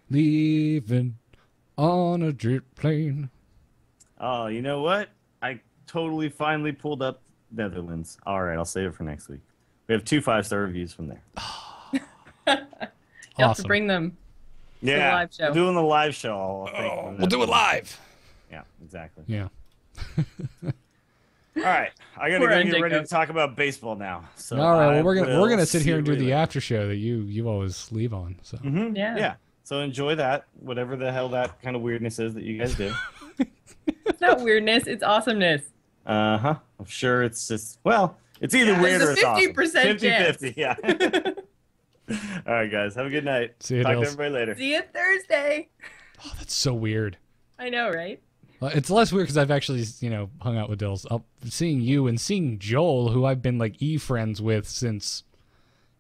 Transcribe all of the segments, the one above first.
Leaving on a jet plane. Oh, you know what? I totally finally pulled up Netherlands. All right, I'll save it for next week. We have two 5-star reviews from there. You'll have to Awesome. bring them to the Yeah, live we're show. doing the live show. I'll thank the We'll do it Netherlands. live. Yeah, exactly. Yeah. All right, I gotta Poor go get ready Endigo. to talk about baseball now. So All right. I Well, we're will gonna sit see here and do you the later. after show that you always leave on. So Yeah. Yeah. So enjoy that, whatever the hell that kind of weirdness is that you guys do. It's not weirdness, it's awesomeness. Uh-huh. I'm sure it's just, well, it's either Yeah, weird or there's it's a awesome. 50% chance. 50-50, yeah. All right, guys. Have a good night. See you, Talk to Dils. everybody later. See you Thursday. oh, that's so weird. I know, right? Well, it's less weird because I've actually hung out with Dills. Seeing you and seeing Joel, who I've been like friends with since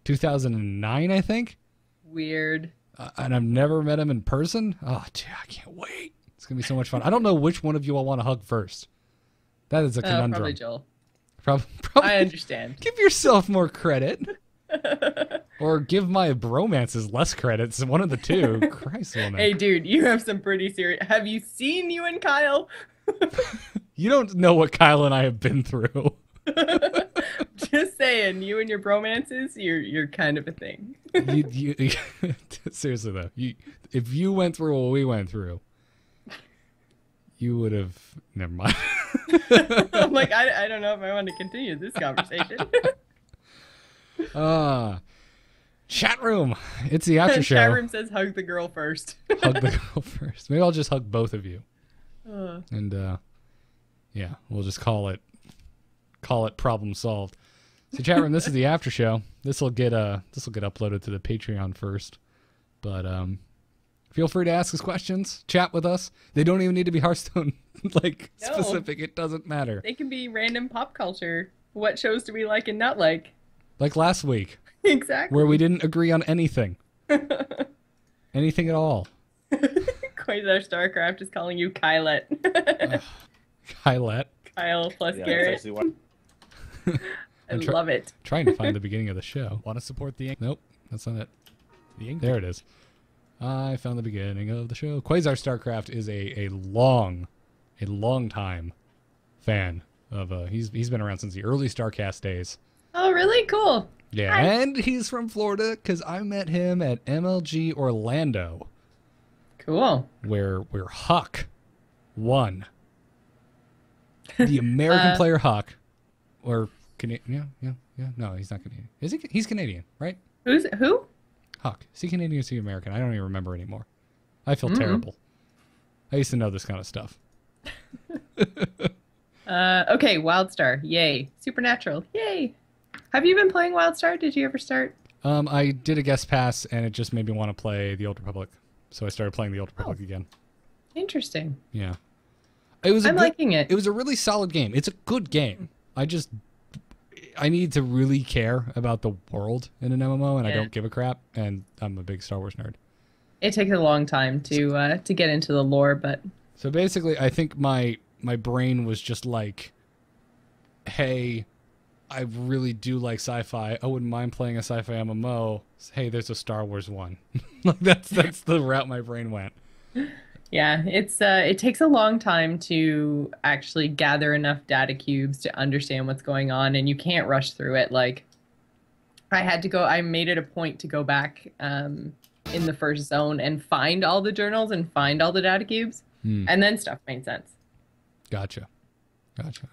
2009, I think. Weird. And I've never met him in person. Oh, dude, I can't wait. It's going to be so much fun. I don't know which one of you I want to hug first. That is a conundrum. Probably Joel. Probably. I understand. Give yourself more credit. Or give my bromances less credits. One of the two. Christ, woman. Hey, dude, you have some pretty serious. Have you seen you and Kyle? You don't know what Kyle and I have been through. Just saying, you and your bromances, you're kind of a thing. Seriously though, if you went through what we went through, you would have. Never mind. I'm like, I don't know if I want to continue this conversation. Chat room. It's the after show. Chat room says hug the girl first. Hug the girl first. Maybe I'll just hug both of you, Uh, and yeah, we'll just call it problem solved. So chat room, this is the after show. This will get uploaded to the Patreon first, but feel free to ask us questions, chat with us. They don't even need to be Hearthstone like No. specific. It doesn't matter. they can be random pop culture. What shows do we like and not like? Like last week, Exactly. where we didn't agree on anything, anything at all. Quasar Starcraft is calling you Kylet. Kylette. Kyle plus Yeah, that's Garrett. actually what. I love it. Trying to find the beginning of the show. Want to support the Nope, that's not it. Ink? There it is. I found the beginning of the show. Quasar Starcraft is a long time fan of. He's been around since the early Starcast days. Oh, really? Cool. Yeah, Hi. and he's from Florida because I met him at MLG Orlando, Cool. where Huck won. The American player Huck, or Canadian? Yeah. No, he's not Canadian. Is he? He's Canadian, right? Who? Huck. Is he Canadian or is he American? I don't even remember anymore. I feel terrible. I used to know this kind of stuff. Okay, Wildstar. Yay. Supernatural. Yay. Have you been playing Wildstar? Did you ever start? I did a guest pass, and it just made me want to play the Old Republic, so I started playing the Old Republic again. Interesting. Yeah, it was. I'm liking it. It was a really solid game. It's a good game. I need to really care about the world in an MMO, and I Yeah. don't give a crap. And I'm a big Star Wars nerd. It takes a long time to get into the lore, but So basically, I think my brain was just like, hey, I really do like sci-fi. I wouldn't mind playing a sci-fi MMO. Hey, there's a Star Wars one. Like that's the route my brain went. yeah, it takes a long time to actually gather enough data cubes to understand what's going on, and you can't rush through it. Like, I made it a point to go back in the first zone and find all the journals and find all the data cubes, and then stuff made sense. Gotcha.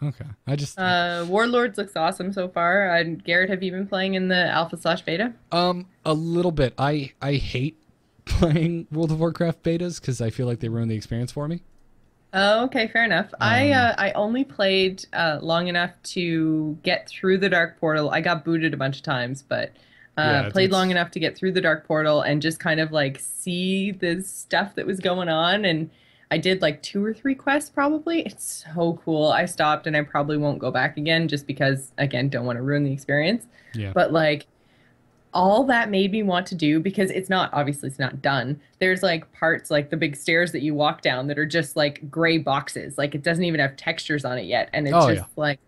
Okay. I just Warlords looks awesome so far. Garrett, have you been playing in the alpha/beta? a little bit. I hate playing World of Warcraft betas because I feel like they ruin the experience for me. Oh, okay, fair enough. I only played long enough to get through the Dark Portal. I got booted a bunch of times, but Yeah, played it's- long enough to get through the Dark Portal and just kind of like see the stuff that was going on. And I did like 2 or 3 quests probably. It's so cool. I stopped and I probably won't go back again just because, again, don't want to ruin the experience. Yeah. But like all that made me want to do, because it's not done. There's like parts like the big stairs that you walk down that are just like gray boxes. Like it doesn't even have textures on it yet. And it's Oh, just like,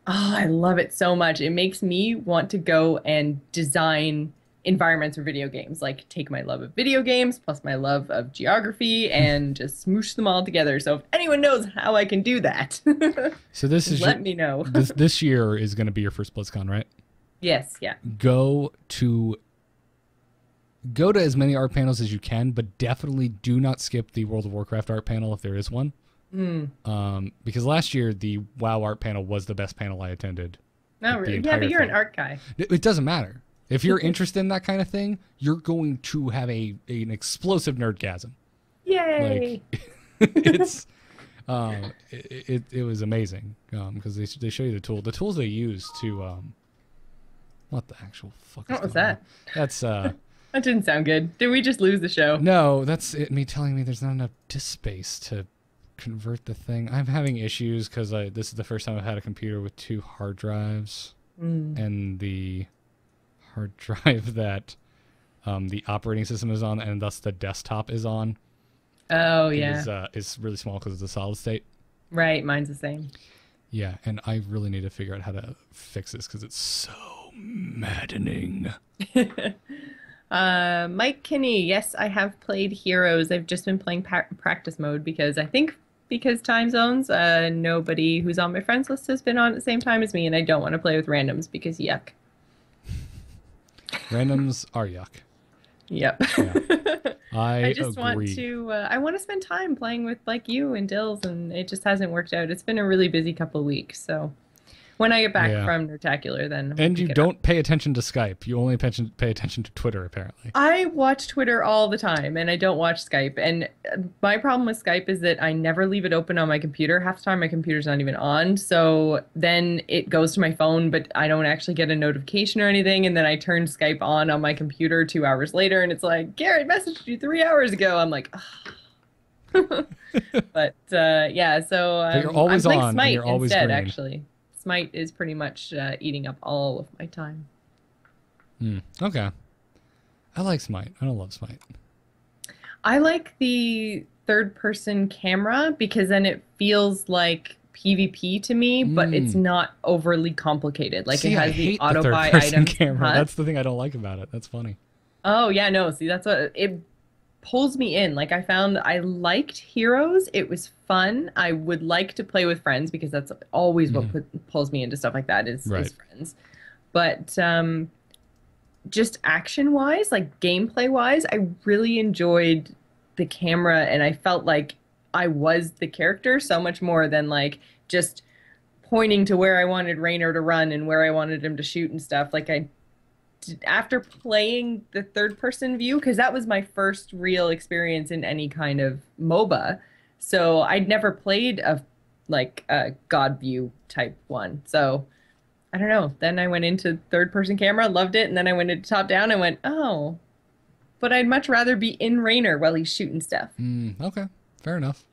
oh, I love it so much. It makes me want to go and design environments for video games. Like take my love of video games plus my love of geography and just smoosh them all together. So if anyone knows how I can do that, So this is let me know. this year is going to be your first BlizzCon, right? Yes, yeah. Go to as many art panels as you can, but definitely do not skip the World of Warcraft art panel if there is one. Because last year the WoW art panel was the best panel I attended. Oh, really? Yeah, but you're an art guy. It doesn't matter. If you're interested in that kind of thing, you're going to have an explosive nerdgasm. Yay! Like, it's it was amazing because they show you the tools they use to what the actual fuck. What was that? That's That didn't sound good. Did we just lose the show? No, that's me telling me there's not enough disk space to convert the thing. I'm having issues because this is the first time I've had a computer with 2 hard drives, and the hard drive that the operating system is on, and thus the desktop is on. Oh yeah. Is really small because it's a solid state. Right, mine's the same. Yeah, and I really need to figure out how to fix this because it's so maddening. Mike Kinney, yes, I have played Heroes. I've just been playing practice mode because time zones, nobody who's on my friends list has been on at the same time as me, and I don't want to play with randoms because yuck. Randoms are yuck. Yep. Yeah. I just agree. I want to spend time playing with like you and Dills, and it just hasn't worked out. It's been a really busy couple of weeks, so when I get back from Nertacular, then and you don't pay attention to Skype. You only pay attention to Twitter, apparently. I watch Twitter all the time, and I don't watch Skype. And my problem with Skype is that I never leave it open on my computer. Half the time, my computer's not even on. So then it goes to my phone, but I don't actually get a notification or anything. And then I turn Skype on my computer 2 hours later, and it's like, Garrett messaged you 3 hours ago. I'm like, but yeah. So but you're always I'm playing on. Smite And you're always instead, green. actually. Smite is pretty much eating up all of my time. Okay. I like Smite. I don't love Smite. I like the third-person camera because then it feels like PvP to me, but it's not overly complicated. Like See, it I has the hate auto buy third-person items. camera. Huh? That's the thing I don't like about it. That's funny. Oh yeah, no. See, that's what it pulls me in. Like I found I liked Heroes. It was fun. I would like to play with friends because that's always what pulls me into stuff like that is friends. But just action-wise, like gameplay-wise, I really enjoyed the camera, and I felt like I was the character so much more than like just pointing to where I wanted Raynor to run and where I wanted him to shoot and stuff. Like after playing the third-person view, because that was my first real experience in any kind of MOBA, so I'd never played a God view type one. So I don't know. Then I went into third-person camera, loved it, and then I went into top-down and went, oh, but I'd much rather be in Raynor while he's shooting stuff. Okay, fair enough.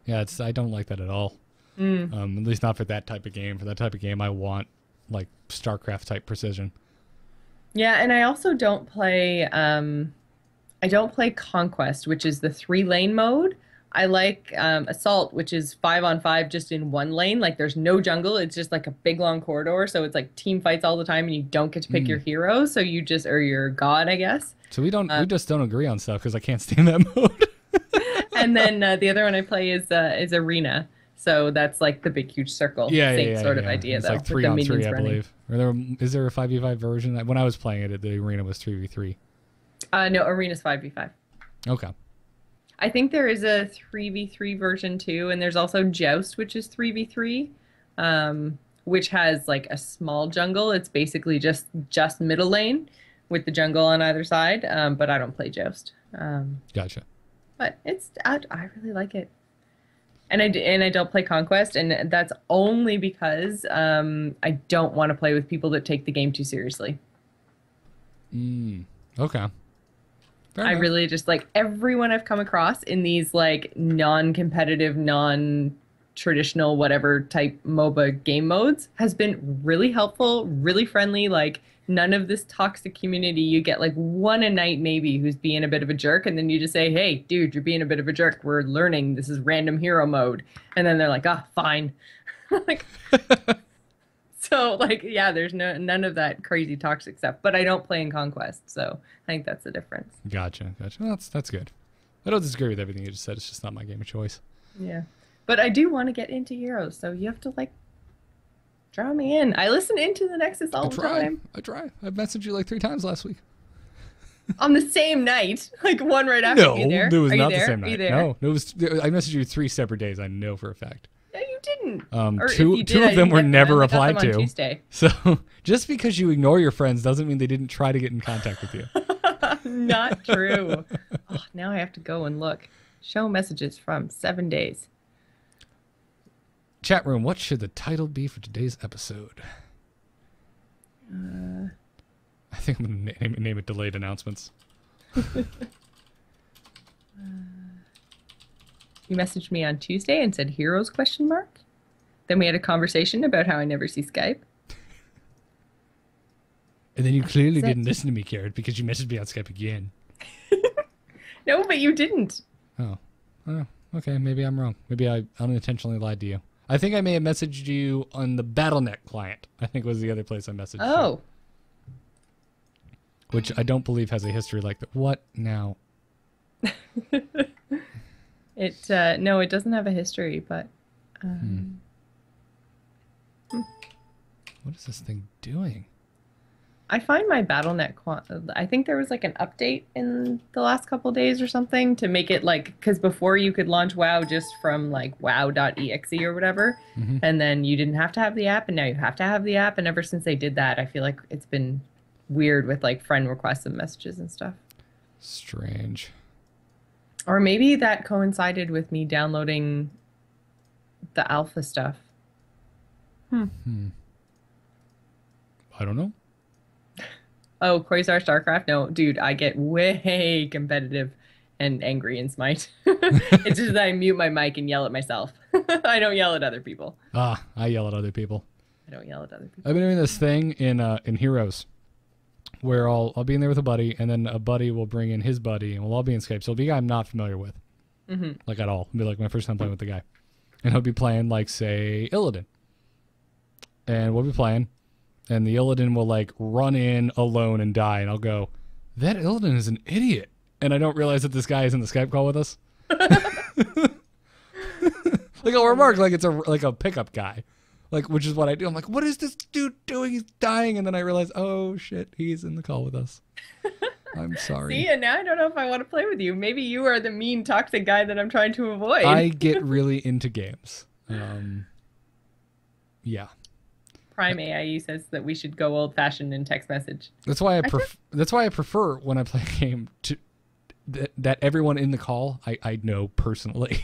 Yeah, I don't like that at all. At least not for that type of game. For that type of game, I want like StarCraft type precision. Yeah, and I also don't play Conquest, which is the 3-lane mode. I like Assault, which is 5-on-5 just in one lane. Like there's no jungle. It's just like a big long corridor. So it's like team fights all the time and you don't get to pick your hero. So you just, or your god, I guess. So we just don't agree on stuff because I can't stand that mode. And then the other one I play is Arena. So that's like the big huge circle. Same sort of idea it's though. Like 3-on-3, I believe. Is there a 5v5 version? When I was playing it, the Arena was 3v3. No, Arena's 5v5. Okay. I think there is a 3v3 version too, and there's also Joust, which is 3v3, which has like a small jungle. It's basically just middle lane with the jungle on either side, but I don't play Joust. Gotcha. But I really like it. And I don't play Conquest, and that's only because I don't want to play with people that take the game too seriously. Okay. I really just like everyone I've come across in these like non-competitive, non-traditional, whatever type MOBA game modes has been really helpful, really friendly. Like none of this toxic community. You get like one a night maybe who's being a bit of a jerk, and then you just say, "Hey, dude, you're being a bit of a jerk. We're learning. This is random hero mode." And then they're like, "Ah, fine." Like, So like, yeah, there's none of that crazy toxic stuff. But I don't play in Conquest, so I think that's the difference. Gotcha. Well, that's good. I don't disagree with everything you just said. It's just not my game of choice. Yeah, but I do want to get into Heroes, so you have to like draw me in. I listen into the Nexus all the time. I try. I've messaged you like 3 times last week. On the same night, like one right after. No, you there? it was Are not you the there? same Are you night. there? No, it was. I messaged you 3 separate days. I know for a fact. No, you didn't. Or if Two you did, of I them didn't were get them. never I only got replied them on to. Tuesday. So just because you ignore your friends doesn't mean they didn't try to get in contact with you. Not true. Oh, now I have to go and look. Show messages from 7 days. Chat room, what should the title be for today's episode? I think I'm going to name it Delayed Announcements. You messaged me on Tuesday and said Heroes ? Then we had a conversation about how I never see Skype. And then you clearly Is that- didn't listen to me, Carrot, because you messaged me on Skype again. No, but you didn't. Oh, okay. Maybe I'm wrong. Maybe I unintentionally lied to you. I think I may have messaged you on the BattleNet client. I think was the other place I messaged you. Oh. Which I don't believe has a history like that. What now? No, it doesn't have a history, but What is this thing doing? I find my BattleNet I think there was like an update in the last couple days or something to make it like, because before you could launch WoW just from like wow.exe or whatever, and then you didn't have to have the app, and now you have to have the app. And ever since they did that, I feel like it's been weird with like friend requests and messages and stuff. Strange. Or maybe that coincided with me downloading the alpha stuff. I don't know. Oh, Quasar StarCraft? No, dude, I get way competitive and angry in Smite. It's just that I mute my mic and yell at myself. I don't yell at other people. I yell at other people. I don't yell at other people. I've been doing this thing in Heroes where I'll be in there with a buddy, and then a buddy will bring in his buddy, and we'll all be in Skype. So it'll be a guy I'm not familiar with, like at all. It'll be like my first time playing with the guy. And he'll be playing, like, say, Illidan. And we'll be playing. And the Illidan will like run in alone and die, and I'll go, that Illidan is an idiot. And I don't realize that this guy is in the Skype call with us. Like I'll remark like it's a pickup guy. Like, which is what I do. I'm like, what is this dude doing? He's dying. And then I realize, oh shit, he's in the call with us. I'm sorry. See, and now I don't know if I want to play with you. Maybe you are the mean, toxic guy that I'm trying to avoid. I get really into games. Yeah. Prime AIE says that we should go old-fashioned in text message. That's why I prefer when I play a game that everyone in the call I know personally.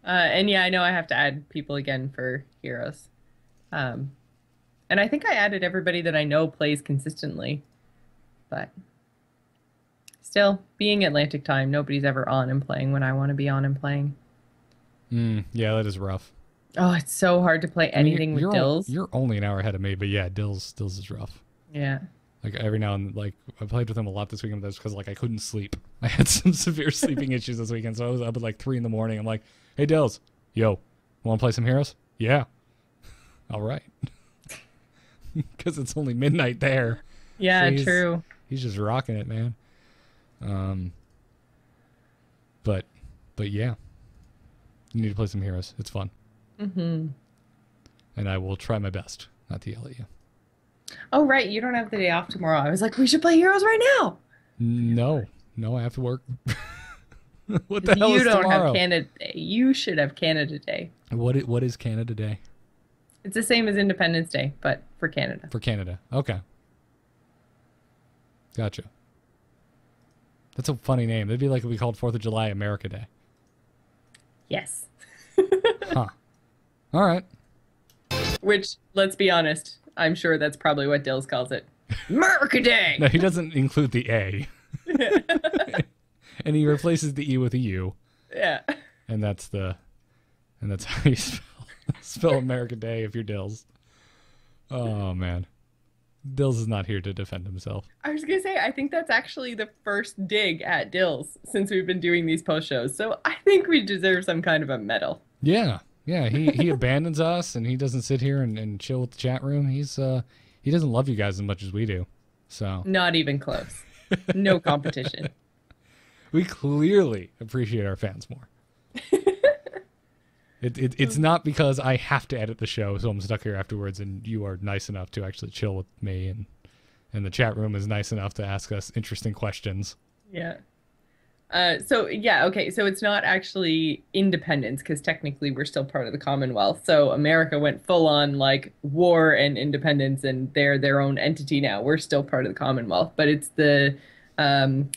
And yeah, I know I have to add people again for Heroes. And I think I added everybody that I know plays consistently. But still, being Atlantic time, nobody's ever on and playing when I want to be on and playing. Yeah, that is rough. Oh, it's so hard to play anything with Dills. You're only an hour ahead of me, but yeah, Dills is rough. Yeah. Like every now and like I played with him a lot this weekend. That's because like I couldn't sleep. I had some severe sleeping issues this weekend, so I was up at like 3 a.m. I'm like, hey Dills, yo, want to play some Heroes? Yeah. All right. Because it's only midnight there. Yeah, so true. He's just rocking it, man. But yeah, you need to play some Heroes. It's fun. And I will try my best not to yell at you. Oh, right. You don't have the day off tomorrow. I was like, we should play Heroes right now. No, I have to work. What the hell you is don't tomorrow? have Canada Day. You should have Canada Day. What is Canada Day? It's the same as Independence Day, but for Canada. For Canada. Okay. Gotcha. That's a funny name. It'd be like if we called 4th of July America Day. Yes. Huh. All right. Which, let's be honest, I'm sure that's probably what Dills calls it. America Day! No, he doesn't include the A. And he replaces the E with a U. Yeah. And that's how you spell America Day if you're Dills. Oh, man. Dills is not here to defend himself. I was going to say, I think that's actually the first dig at Dills since we've been doing these post shows. So I think we deserve some kind of a medal. Yeah. Yeah, he abandons us, and he doesn't sit here and chill with the chat room. He doesn't love you guys as much as we do. So Not even close. No competition. we clearly appreciate our fans more. It's not because I have to edit the show, so I'm stuck here afterwards, and you are nice enough to actually chill with me, and the chat room is nice enough to ask us interesting questions. Yeah. So it's not actually independence because technically we're still part of the Commonwealth. So America went full on like war and independence, and they're their own entity now. We're still part of the Commonwealth, but it's the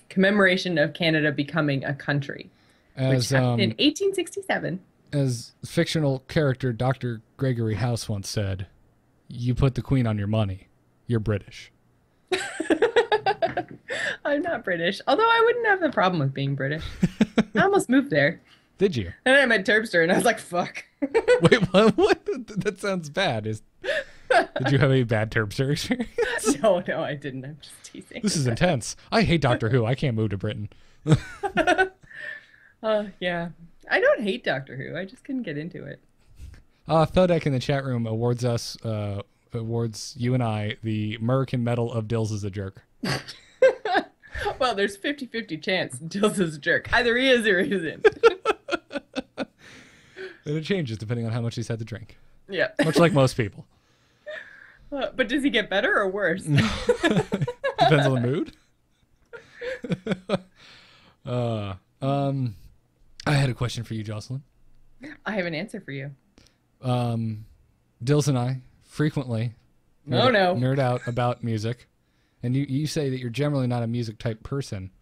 commemoration of Canada becoming a country, which happened in 1867. As fictional character Dr. Gregory House once said, "You put the Queen on your money, you're British." I'm not British, although I wouldn't have a problem with being British. I almost moved there. Did you? And then I met Terpster, and I was like, fuck. Wait, what? That sounds bad. Did you have a bad Terpster experience? No, I didn't. I'm just teasing. This is intense. I hate Doctor Who. I can't move to Britain. Yeah. I don't hate Doctor Who. I just couldn't get into it. Thodek in the chat room awards you and I the American Medal of Dills is a Jerk. Well, there's 50-50 chance Dills is a jerk. Either he is or he isn't. And it changes depending on how much he's had to drink. Yeah. Much like most people. But does he get better or worse? Depends on the mood. I had a question for you, Jocelyn. I have an answer for you. Dills and I frequently nerd out about music. And you say that you're generally not a music type person.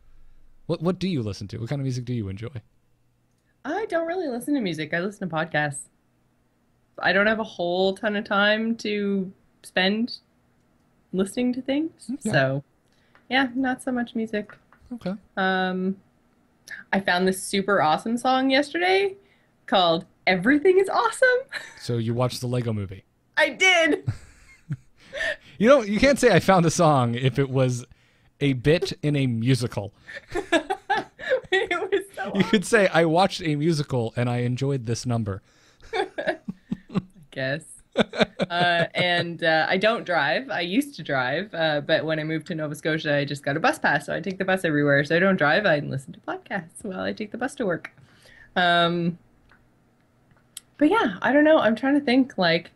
What do you listen to? What kind of music do you enjoy? I don't really listen to music. I listen to podcasts. I don't have a whole ton of time to spend listening to things. Okay. So, yeah, not so much music. Okay. I found this super awesome song yesterday called Everything is Awesome. So you watched the Lego movie? I did. You can't say I found a song if it was a bit in a musical. It was so awesome. You could say I watched a musical and I enjoyed this number. I guess. And I don't drive. I used to drive, but when I moved to Nova Scotia, I just got a bus pass, so I take the bus everywhere. So I don't drive. I listen to podcasts while I take the bus to work. But yeah, I don't know. I'm trying to think, like,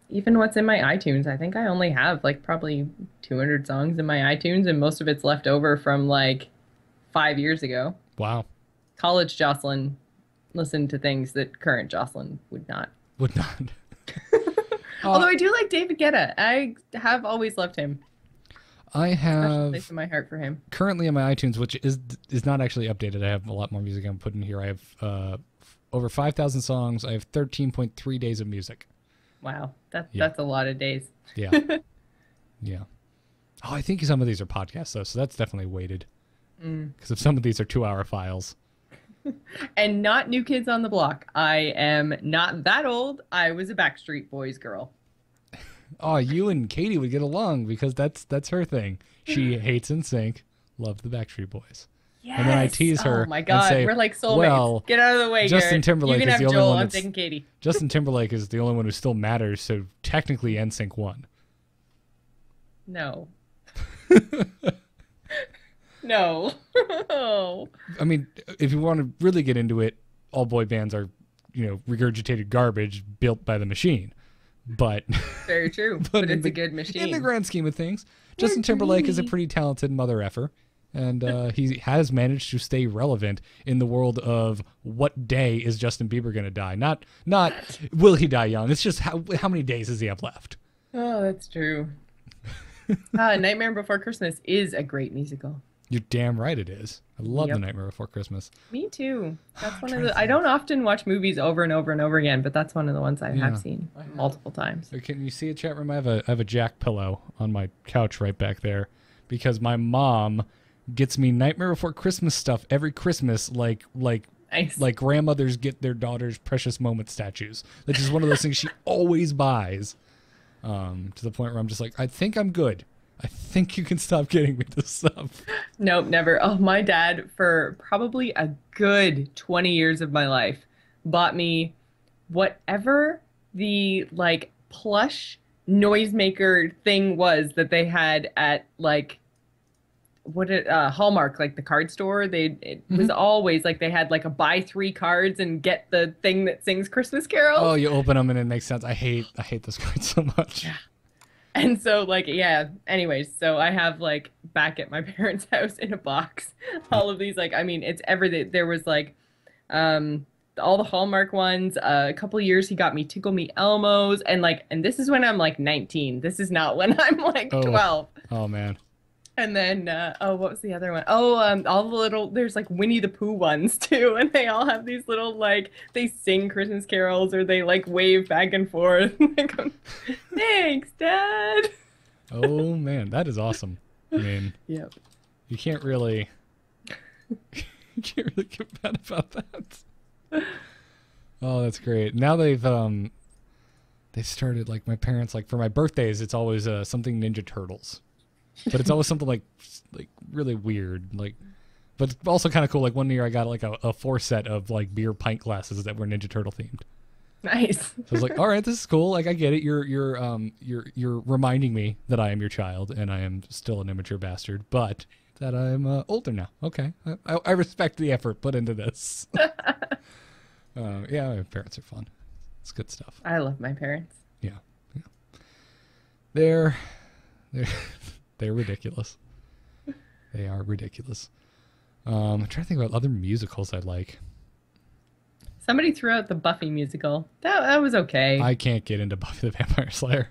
even what's in my iTunes. I think I only have like probably 200 songs in my iTunes, and most of it's left over from like 5 years ago. Wow. College Jocelyn listened to things that current Jocelyn would not. Although I do like David Guetta. I have always loved him. I have special place in my heart for him. Currently on my iTunes, which is not actually updated. I have a lot more music I'm putting here. I have over 5,000 songs. I have 13.3 days of music. Wow, that's a lot of days. Yeah. Yeah. Oh, I think some of these are podcasts though, so that's definitely weighted. Because if some of these are 2-hour files. And not New Kids on the Block. I am not that old. I was a Backstreet Boys girl. Oh, you and Katie would get along because that's her thing. She hates NSYNC, loves the Backstreet Boys. Yes. And then I tease her. Oh my God, and say, we're like soulmates. Well, get out of the way, Justin Garrett. Timberlake you can is have the only Joel, one I'm taking Katie. Justin Timberlake is the only one who still matters, so technically NSYNC won. No. No. I mean, if you want to really get into it, all boy bands are, regurgitated garbage built by the machine. But very true. But it's a good machine. In the grand scheme of things, Justin Timberlake is a pretty talented mother effer. And he has managed to stay relevant in the world of what day is Justin Bieber going to die. Not will he die young. It's just how many days does he have left? Oh, that's true. Nightmare Before Christmas is a great musical. You're damn right it is. I love The Nightmare Before Christmas. Me too. That's one of the. I don't often watch movies over and over and over again, but that's one of the ones I have seen multiple times. So can you see a chat room? I have a Jack pillow on my couch right back there because my mom gets me Nightmare Before Christmas stuff every Christmas, like nice. Like grandmothers get their daughters' precious moment statues. That's just one of those things she always buys. To the point where I'm just like, I think I'm good. I think you can stop getting me this stuff. Nope, never. Oh, my dad, for probably a good 20 years of my life, bought me whatever the like plush noisemaker thing was that they had at like Hallmark, like the card store. It was always like they had like a buy 3 cards and get the thing that sings Christmas carols. Oh, you open them and it makes sense. I hate those cards so much. Yeah. And so like, yeah, anyways, so I have like back at my parents' house in a box all of these, like, I mean, it's everything. There was like all the Hallmark ones. A couple of years he got me Tickle Me Elmos, and this is when I'm like 19. This is not when I'm like 12. Oh man. And then, what was the other one? Oh, all the little, there's like Winnie the Pooh ones too. And they all have these little, like, they sing Christmas carols or they like wave back and forth. Thanks, Dad. Oh man, that is awesome. I mean, yep. You can't really get mad about that. Oh, that's great. Now they've started, like, my parents, like, for my birthdays, it's always something Ninja Turtles. But it's always something like really weird, like, but it's also kind of cool. Like one year I got like a 4 set of like beer pint glasses that were Ninja Turtle themed. Nice. So I was like, all right, this is cool. Like I get it. You're reminding me that I am your child and I am still an immature bastard, but that I'm older now. Okay, I respect the effort put into this. Yeah, my parents are fun. It's good stuff. I love my parents. Yeah. They're They're ridiculous. They are ridiculous. I'm trying to think about other musicals I like. Somebody threw out the Buffy musical. That was okay. I can't get into Buffy the Vampire Slayer.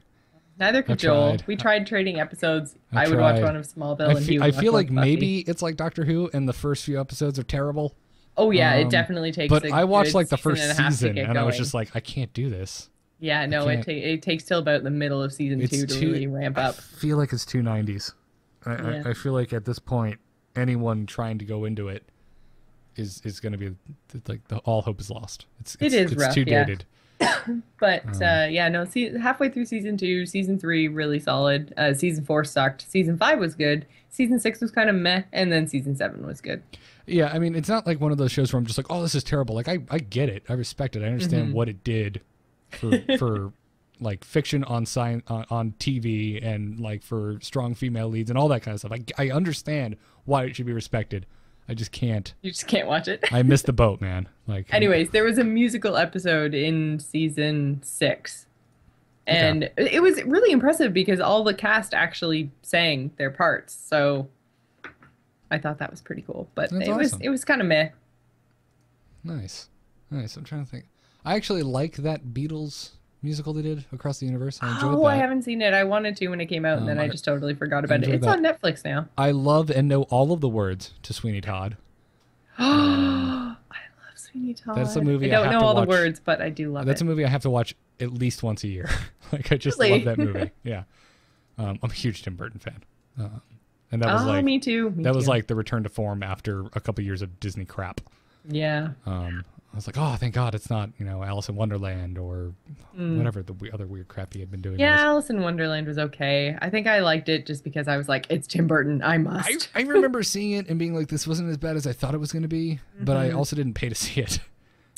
Neither could Joel. We tried trading episodes. I would watch one of Smallville, and he would I feel like watch Buffy. maybe it's like Doctor Who, and the first few episodes are terrible. Oh yeah, it definitely takes. But I watched like the first season, and I was going. just like, I can't do this. Yeah, no, it takes till about the middle of season 2 to really ramp up. I feel like it's too 90s. I feel like at this point, anyone trying to go into it is going to be like all hope is lost. It's rough, too dated. But yeah, no. Halfway through season 2, season 3 really solid. Season 4 sucked. Season 5 was good. Season 6 was kind of meh, and then season 7 was good. Yeah, I mean, it's not like one of those shows where I'm just like, oh, this is terrible. Like I get it, I respect it, I understand what it did for like fiction on TV and like for strong female leads and all that kind of stuff. I understand why it should be respected. I just can't. You just can't watch it. I missed the boat, man. Like. Anyways, there was a musical episode in season 6, and it was really impressive because all the cast actually sang their parts. So I thought that was pretty cool. But it was kind of meh. Nice. I'm trying to think. I actually like that Beatles musical they did, Across the Universe. I enjoyed that. I haven't seen it. I wanted to when it came out, and then I just totally forgot about it. It's on Netflix now. I love and know all of the words to Sweeney Todd. I love Sweeney Todd. That's a movie I don't know all the words, but I do love it. That's a movie I have to watch at least once a year. Like I just love that movie. Yeah. I'm a huge Tim Burton fan. And that was like me too. That was like the return to form after a couple years of Disney crap. Yeah. I was like, oh, thank God it's not, Alice in Wonderland or whatever the other weird crap he had been doing. Yeah, Alice in Wonderland was okay. I think I liked it just because I was like, it's Tim Burton. I must. I remember seeing it and being like, this wasn't as bad as I thought it was going to be, but I also didn't pay to see it.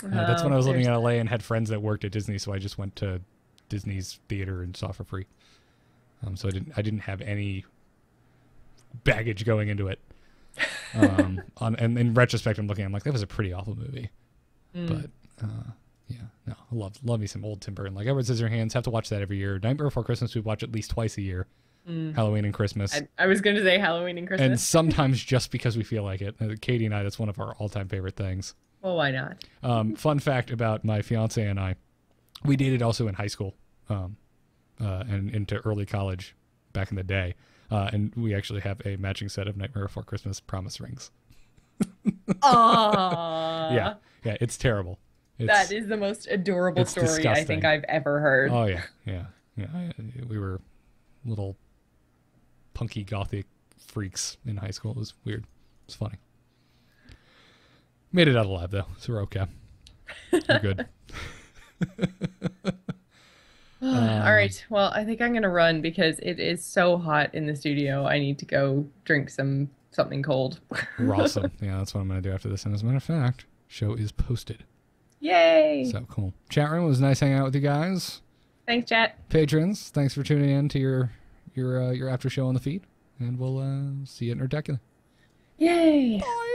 That's when I was living in LA and had friends that worked at Disney, so I just went to Disney's theater and saw for free. So I didn't have any baggage going into it. And in retrospect, I'm like, that was a pretty awful movie. But yeah, no, I love me some old Tim Burton. Like Edward Scissorhands, have to watch that every year. Nightmare Before Christmas we watch at least twice a year. Halloween and Christmas. I was going to say Halloween and Christmas. And sometimes just because we feel like it. Katie and I, that's one of our all-time favorite things. Well, why not? Fun fact about my fiance and I, we dated also in high school and into early college back in the day. And we actually have a matching set of Nightmare Before Christmas promise rings. Aww. Yeah, it's terrible. That is the most adorable story disgusting. I think I've ever heard. Oh, yeah. We were little punky gothic freaks in high school. It was weird. It was funny. Made it out alive, though, so we're okay. We're good. All right. Well, I think I'm gonna run because it is so hot in the studio. I need to go drink something cold. Awesome. Yeah, that's what I'm going to do after this. And as a matter of fact, show is posted. Yay! So cool. Chat room, it was nice hanging out with you guys. Thanks, chat. Patrons, thanks for tuning in to your after show on the feed. And we'll see you at Nerdecula. Yay! Bye.